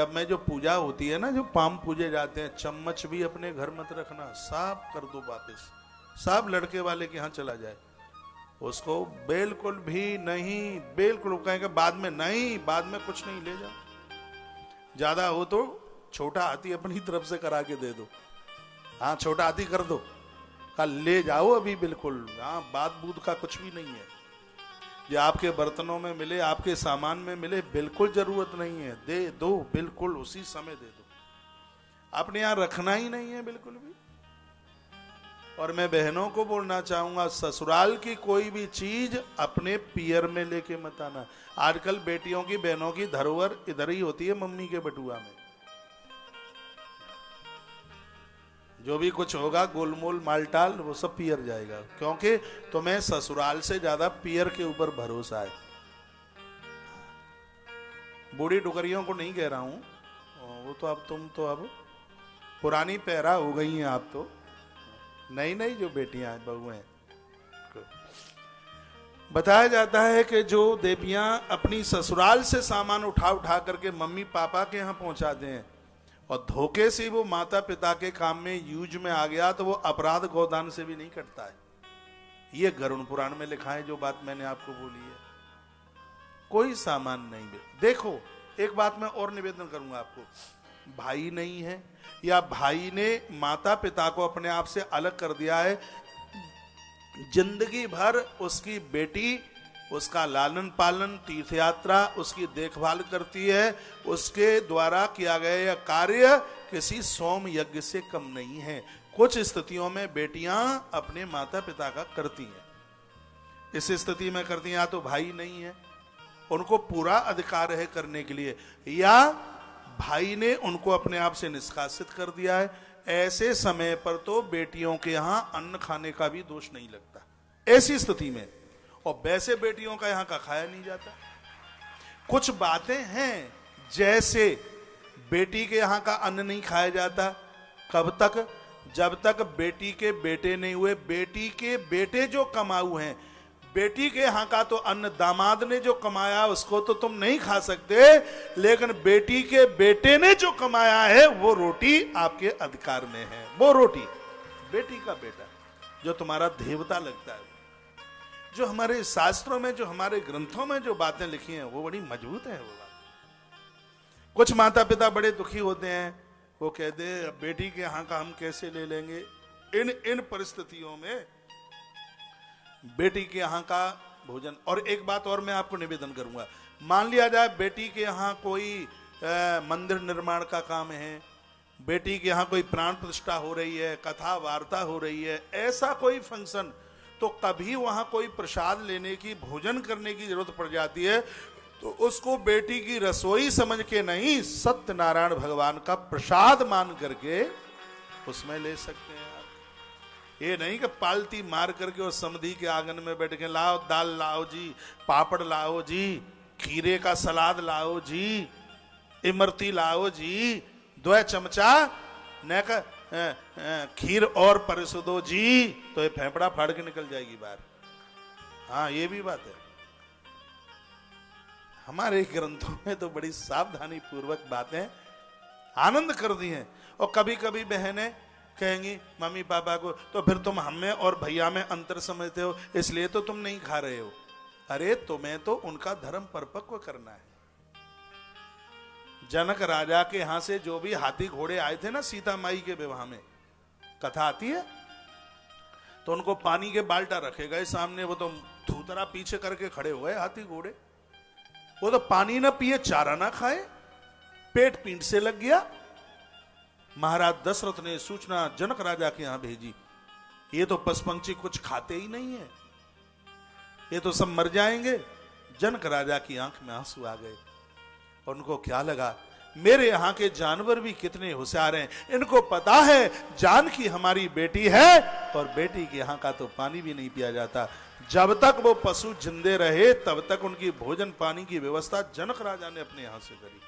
जब में जो पूजा होती है ना, जो पाम पूजे जाते हैं, चम्मच भी अपने घर मत रखना, साफ कर दो वापस, सब लड़के वाले के यहाँ चला जाए। उसको बिल्कुल भी नहीं, बिल्कुल कहेंगे बाद में नहीं, बाद में कुछ नहीं, ले जाओ। ज्यादा हो तो छोटा हाथी अपनी तरफ से करा के दे दो, हाँ छोटा हाथी कर दो, कल ले जाओ अभी, बिल्कुल हाँ बात बूद का कुछ भी नहीं है। ये आपके बर्तनों में मिले, आपके सामान में मिले, बिल्कुल जरूरत नहीं है, दे दो, बिल्कुल उसी समय दे दो, अपने यहां रखना ही नहीं है बिल्कुल भी। और मैं बहनों को बोलना चाहूंगा, ससुराल की कोई भी चीज अपने पियर में लेके मत आना। आजकल बेटियों की, बहनों की धरोहर इधर ही होती है, मम्मी के बटुआ में। जो भी कुछ होगा गोलमोल मालटाल वो सब पियर जाएगा, क्योंकि तुम्हें ससुराल से ज्यादा पियर के ऊपर भरोसा है। बूढ़ी डुकरियों को नहीं कह रहा हूं, वो तो अब तुम तो अब पुरानी पैरा हो गई हैं आप तो, नई नई जो बेटियां बहू हैं। बताया जाता है कि जो देवियां अपनी ससुराल से सामान उठा उठा करके मम्मी पापा के यहाँ पहुंचाते हैं और धोखे से वो माता पिता के काम में यूज में आ गया, तो वो अपराध गोदान से भी नहीं कटता है। ये गरुड़ पुराण में लिखा है, जो बात मैंने आपको बोली है। कोई सामान नहीं दे। देखो एक बात मैं और निवेदन करूंगा आपको, भाई नहीं है या भाई ने माता पिता को अपने आप से अलग कर दिया है, जिंदगी भर उसकी बेटी उसका लालन पालन, तीर्थ यात्रा, उसकी देखभाल करती है, उसके द्वारा किया गया यह कार्य किसी सोम यज्ञ से कम नहीं है। कुछ स्थितियों में बेटियां अपने माता पिता का करती हैं, इस स्थिति में करती हैं, या तो भाई नहीं है, उनको पूरा अधिकार है करने के लिए, या भाई ने उनको अपने आप से निष्कासित कर दिया है। ऐसे समय पर तो बेटियों के यहां अन्न खाने का भी दोष नहीं लगता, ऐसी स्थिति में। और वैसे बेटियों का यहां का खाया नहीं जाता। कुछ बातें हैं, जैसे बेटी के यहां का अन्न नहीं खाया जाता, कब तक? जब तक बेटी के बेटे नहीं हुए। बेटी के बेटे जो कमाऊ हैं, बेटी के यहां का तो अन्न दामाद ने जो कमाया उसको तो तुम नहीं खा सकते, लेकिन बेटी के बेटे ने जो कमाया है वो रोटी आपके अधिकार में है। वो रोटी बेटी का बेटा जो तुम्हारा देवता लगता है, जो हमारे शास्त्रों में, जो हमारे ग्रंथों में जो बातें लिखी हैं वो बड़ी मजबूत है। वो बात, कुछ माता पिता बड़े दुखी होते हैं, वो कहते हैं बेटी के यहाँ का हम कैसे ले लेंगे। इन परिस्थितियों में बेटी के यहाँ का भोजन। और एक बात और मैं आपको निवेदन करूंगा, मान लिया जाए बेटी के यहाँ कोई मंदिर निर्माण का काम है, बेटी के यहाँ कोई प्राण प्रतिष्ठा हो रही है, कथा वार्ता हो रही है, ऐसा कोई फंक्शन, तो कभी वहां कोई प्रसाद लेने की, भोजन करने की जरूरत पड़ जाती है, तो उसको बेटी की रसोई समझ के नहीं, सत्यनारायण भगवान का प्रसाद मान करके उसमें ले सकते हैं आप। ये नहीं कि पालती मार करके और समधी के आंगन में बैठ के लाओ दाल लाओ जी, पापड़ लाओ जी, खीरे का सलाद लाओ जी, इमरती लाओ जी, 2 चमचा न का खीर और परसो दो जी, तो ये फेफड़ा फाड़ के निकल जाएगी बाहर। हाँ ये भी बात है, हमारे ग्रंथों में तो बड़ी सावधानी पूर्वक बातें आनंद कर दी हैं। और कभी कभी बहनें कहेंगी मम्मी पापा को, तो फिर तुम हमें और भैया में अंतर समझते हो, इसलिए तो तुम नहीं खा रहे हो। अरे तुम्हें तो उनका धर्म परिपक्व करना है। जनक राजा के यहां से जो भी हाथी घोड़े आए थे ना सीता माई के विवाह में, कथा आती है, तो उनको पानी के बाल्टा रखे गए सामने, वो तो थूतरा पीछे करके खड़े हुए हाथी घोड़े, वो तो पानी ना पिए, चारा ना खाए, पेट पीठ से लग गया। महाराज दशरथ ने सूचना जनक राजा के यहां भेजी, ये तो पशु पंछी कुछ खाते ही नहीं है, ये तो सब मर जाएंगे। जनक राजा की आंख में आंसू आ गए। उनको क्या लगा, मेरे यहाँ के जानवर भी कितने होशियार हैं, इनको पता है जानकी हमारी बेटी है और बेटी के यहाँ का तो पानी भी नहीं पिया जाता। जब तक वो पशु जिंदे रहे तब तक उनकी भोजन पानी की व्यवस्था जनक राजा ने अपने यहाँ से करी।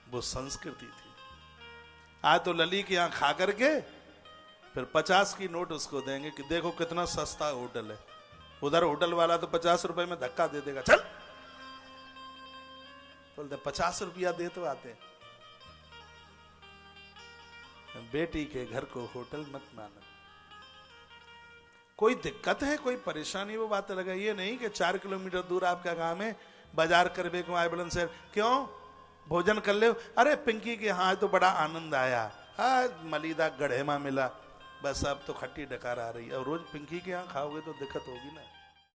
वो संस्कृति थी। आज तो लली के यहाँ खा करके फिर 50 की नोट उसको देंगे कि देखो कितना सस्ता होटल है। उधर होटल वाला तो 50 रुपए में धक्का दे देगा, चल बोलते 50 रुपया दे तो आते हैं। बेटी के घर को होटल मत मानो। कोई दिक्कत है, कोई परेशानी, वो बात लगा। ये नहीं कि 4 किलोमीटर दूर आपका काम है, बाजार करबे को आए बुलंद शहर, क्यों भोजन कर ले। अरे पिंकी के यहाँ तो बड़ा आनंद आया, आज मलीदा गढ़े में मिला, बस अब तो खट्टी डकार आ रही है। और रोज पिंकी के यहाँ खाओगे तो दिक्कत होगी ना।